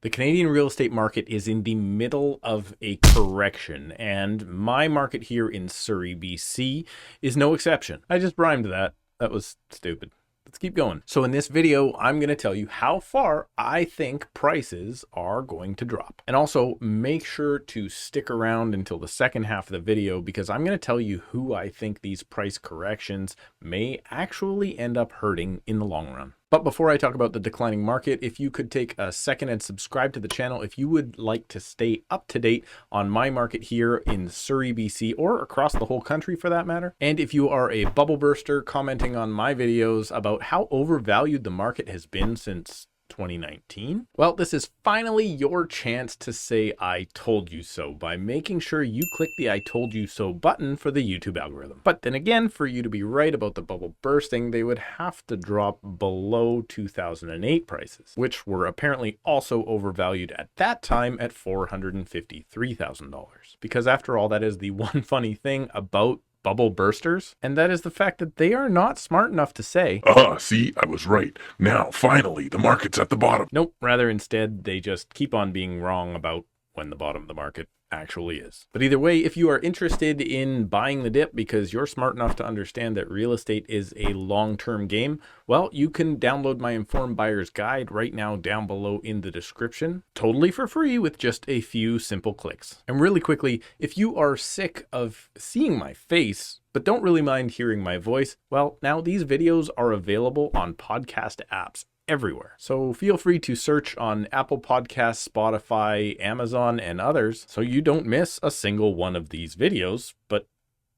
The Canadian real estate market is in the middle of a correction, and my market here in Surrey, BC is no exception. I just rhymed that. That was stupid. Let's keep going. So in this video, I'm going to tell you how far I think prices are going to drop. And also make sure to stick around until the second half of the video, because I'm going to tell you who I think these price corrections may actually end up hurting in the long run. But before I talk about the declining market, if you could take a second and subscribe to the channel if you would like to stay up to date on my market here in Surrey, BC, or across the whole country for that matter. And if you are a bubble burster commenting on my videos about how overvalued the market has been since 2019, well, this is finally your chance to say I told you so by making sure you click the I told you so button for the YouTube algorithm. But then again, for you to be right about the bubble bursting, they would have to drop below 2008 prices, which were apparently also overvalued at that time at $453,000. Because after all, that is the one funny thing about bubble bursters, and that is the fact that they are not smart enough to say, See, I was right. Now, finally, the market's at the bottom. nope. Rather, instead, they just keep on being wrong about when the bottom of the market actually is. But either way, if you are interested in buying the dip because you're smart enough to understand that real estate is a long-term game, well, you can download my Informed Buyer's Guide right now down below in the description, totally for free with just a few simple clicks. And really quickly, if you are sick of seeing my face, but don't really mind hearing my voice, well, now these videos are available on podcast apps everywhere. So feel free to search on Apple Podcasts, Spotify, Amazon, and others so you don't miss a single one of these videos, but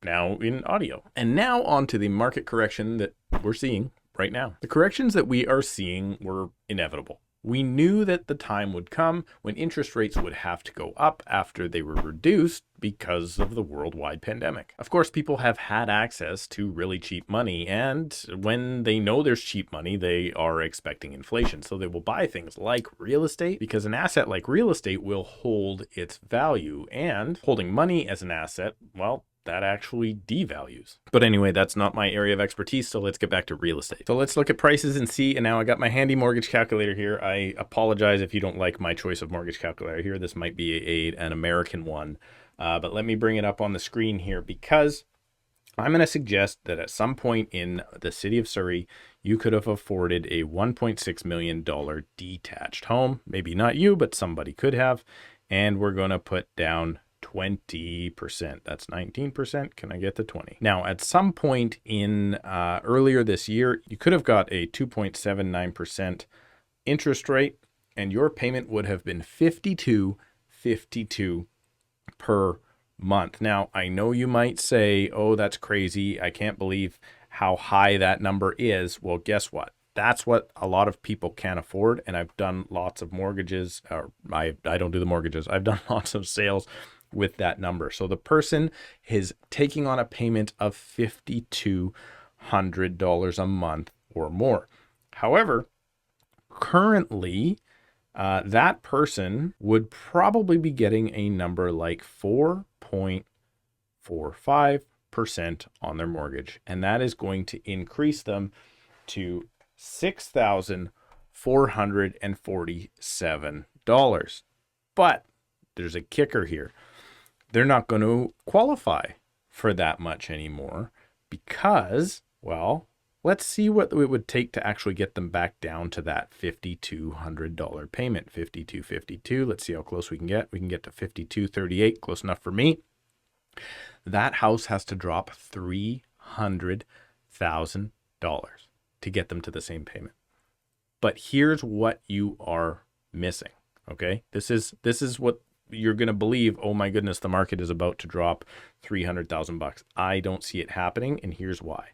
now in audio. And now on to the market correction that we're seeing right now. The corrections that we are seeing were inevitable. We knew that the time would come when interest rates would have to go up after they were reduced because of the worldwide pandemic. Of course, people have had access to really cheap money, and when they know there's cheap money, they are expecting inflation. So they will buy things like real estate, because an asset like real estate will hold its value, and holding money as an asset, well, that actually devalues. But anyway, that's not my area of expertise, so let's get back to real estate. So let's look at prices and see, and now I got my handy mortgage calculator here. I apologize if you don't like my choice of mortgage calculator here. This might be an American one, but let me bring it up on the screen here, because I'm going to suggest that at some point in the city of Surrey, you could have afforded a $1.6 million detached home. Maybe not you, but somebody could have, and we're going to put down 20%. That's 19%. Can I get to 20? Now, at some point in earlier this year, you could have got a 2.79% interest rate, and your payment would have been $52.52 per month. Now, I know you might say, oh, that's crazy. I can't believe how high that number is. Well, guess what? That's what a lot of people can't afford. And I've done lots of mortgages, or I don't do the mortgages. I've done lots of sales with that number. So the person is taking on a payment of $5,200 a month or more. However, currently, that person would probably be getting a number like 4.45% on their mortgage. And that is going to increase them to $6,447. But there's a kicker here. They're not going to qualify for that much anymore because, well, let's see what it would take to actually get them back down to that $5,200 payment. $5,252. Let's see how close we can get. We can get to $5,238, close enough for me. That house has to drop $300,000 to get them to the same payment. But here's what you are missing. Okay, this is what you're going to believe. Oh my goodness, the market is about to drop $300,000. I don't see it happening, and here's why.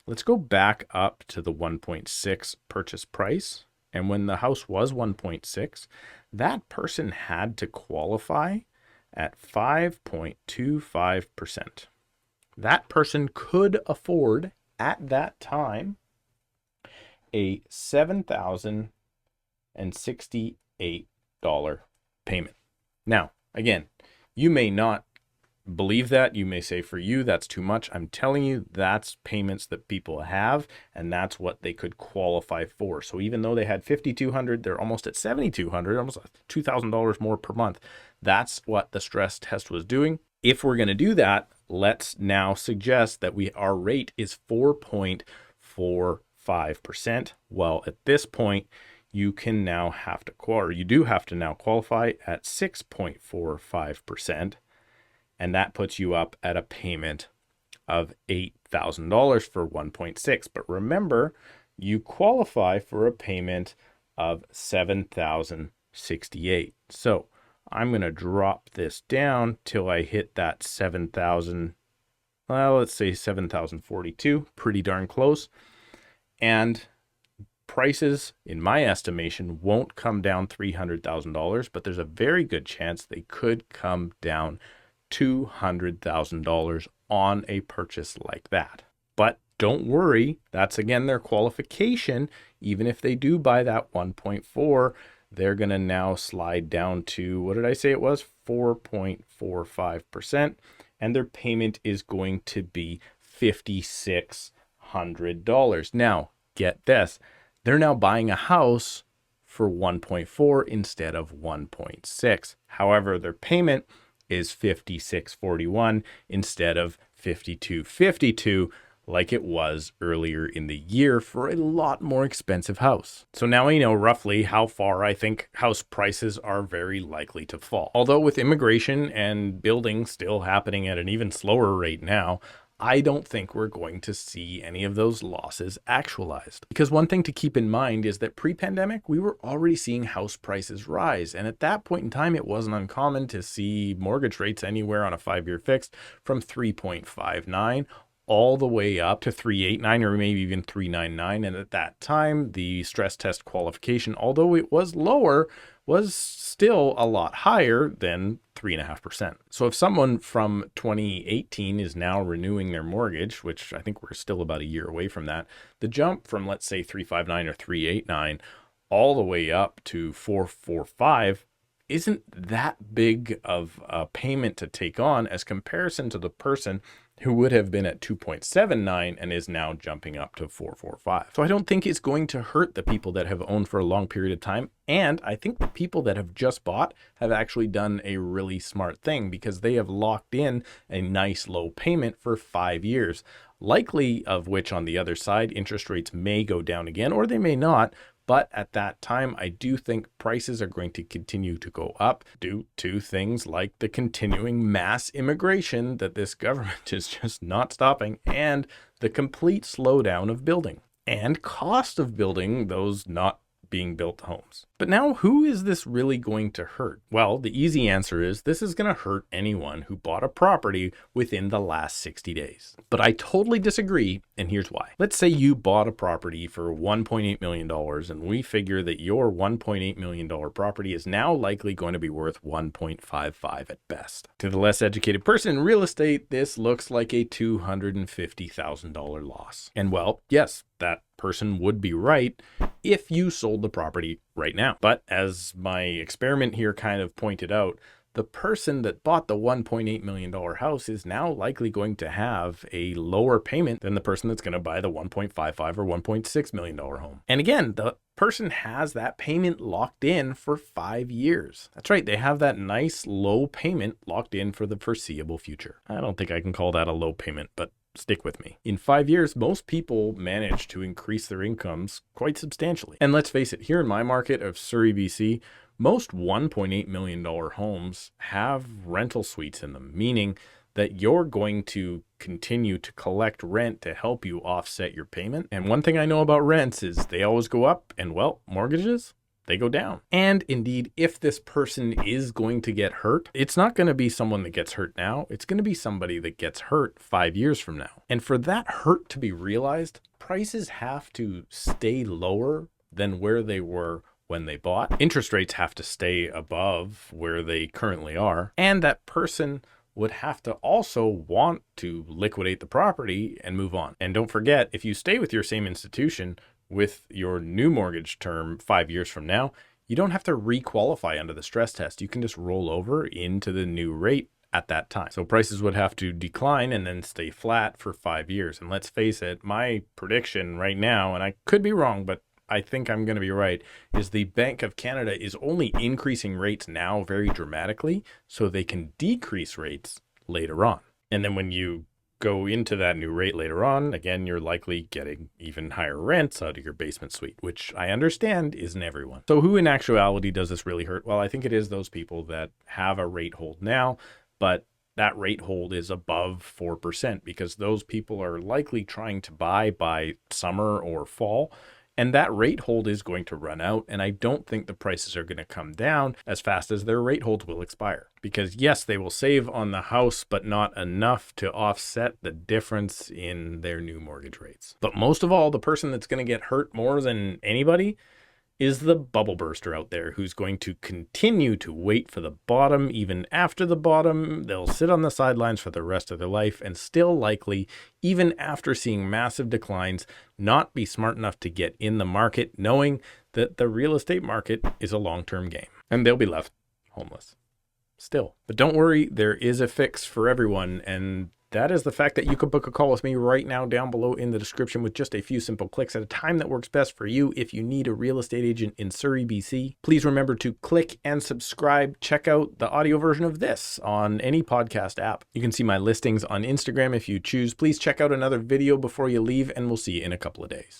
Let's go back up to the 1.6 purchase price. And when the house was 1.6, that person had to qualify at 5.25%. That person could afford at that time a $7,068 payment. Now, again, you may not believe that. You may say, for you, that's too much. I'm telling you, that's payments that people have, and that's what they could qualify for. So even though they had $5,200, they're almost at $7,200, almost $2,000 more per month. That's what the stress test was doing. If we're going to do that, let's now suggest that our rate is 4.45%. Well, at this point, you do have to now qualify at 6.45%. And that puts you up at a payment of $8,000 for 1.6. But remember, you qualify for a payment of $7,068. So I'm going to drop this down till I hit that 7,000. Well, let's say 7,042, pretty darn close. And prices, in my estimation, won't come down $300,000, but there's a very good chance they could come down $200,000 on a purchase like that. But don't worry, that's again their qualification. Even if they do buy that 1.4, they're going to now slide down to, what did I say it was? 4.45%. And their payment is going to be $5,600. Now, get this. They're now buying a house for 1.4 instead of 1.6. However, their payment is $5,641 instead of $5,252 like it was earlier in the year for a lot more expensive house. So now we know roughly how far I think house prices are very likely to fall. Although with immigration and building still happening at an even slower rate now, I don't think we're going to see any of those losses actualized. Because one thing to keep in mind is that pre-pandemic, we were already seeing house prices rise. And at that point in time, it wasn't uncommon to see mortgage rates anywhere on a 5-year fixed from 3.59 all the way up to 3.89 or maybe even 3.99. And at that time, the stress test qualification, although it was lower, was still a lot higher than 3.5%. So if someone from 2018 is now renewing their mortgage, which I think we're still about a year away from that, the jump from, let's say, 3.59 or 3.89 all the way up to 4.45 isn't that big of a payment to take on as comparison to the person who would have been at 2.79 and is now jumping up to 4.45. So I don't think it's going to hurt the people that have owned for a long period of time. And I think the people that have just bought have actually done a really smart thing because they have locked in a nice low payment for 5 years, likely of which on the other side, interest rates may go down again, or they may not. But at that time, I do think prices are going to continue to go up due to things like the continuing mass immigration that this government is just not stopping, and the complete slowdown of building and cost of building those not being built homes. But now, who is this really going to hurt? Well, the easy answer is this is going to hurt anyone who bought a property within the last 60 days. But I totally disagree, and here's why. Let's say you bought a property for $1.8 million, and we figure that your $1.8 million property is now likely going to be worth $1.55 at best. To the less educated person in real estate, this looks like a $250,000 loss. And well, yes, that person would be right if you sold the property right now. But as my experiment here kind of pointed out, the person that bought the $1.8 million house is now likely going to have a lower payment than the person that's going to buy the $1.55 or $1.6 million home. And again, the person has that payment locked in for 5 years. That's right. They have that nice low payment locked in for the foreseeable future. I don't think I can call that a low payment, but stick with me. In 5 years, most people manage to increase their incomes quite substantially. And let's face it, here in my market of Surrey, BC, most $1.8 million homes have rental suites in them, meaning that you're going to continue to collect rent to help you offset your payment. And one thing I know about rents is they always go up, and well, mortgages, they go down. And indeed, if this person is going to get hurt, it's not going to be someone that gets hurt now. It's going to be somebody that gets hurt 5 years from now. And for that hurt to be realized, prices have to stay lower than where they were when they bought. Interest rates have to stay above where they currently are. And that person would have to also want to liquidate the property and move on. And don't forget, if you stay with your same institution, with your new mortgage term 5 years from now, you don't have to re-qualify under the stress test. You can just roll over into the new rate at that time. So prices would have to decline and then stay flat for 5 years. And let's face it, my prediction right now, and I could be wrong, but I think I'm going to be right, is the Bank of Canada is only increasing rates now very dramatically so they can decrease rates later on. And then when you go into that new rate later on, again, you're likely getting even higher rents out of your basement suite, which I understand isn't everyone. So who in actuality does this really hurt? Well, I think it is those people that have a rate hold now, but that rate hold is above 4% because those people are likely trying to buy by summer or fall. And that rate hold is going to run out. And I don't think the prices are going to come down as fast as their rate holds will expire. Because yes, they will save on the house, but not enough to offset the difference in their new mortgage rates. But most of all, the person that's going to get hurt more than anybody is the bubble burster out there who's going to continue to wait for the bottom. Even after the bottom, they'll sit on the sidelines for the rest of their life and still likely, even after seeing massive declines, not be smart enough to get in the market, knowing that the real estate market is a long-term game. And they'll be left homeless still. But don't worry, there is a fix for everyone, and that is the fact that you could book a call with me right now down below in the description with just a few simple clicks at a time that works best for you. If you need a real estate agent in Surrey, BC, please remember to click and subscribe. Check out the audio version of this on any podcast app. You can see my listings on Instagram if you choose. Please check out another video before you leave, and we'll see you in a couple of days.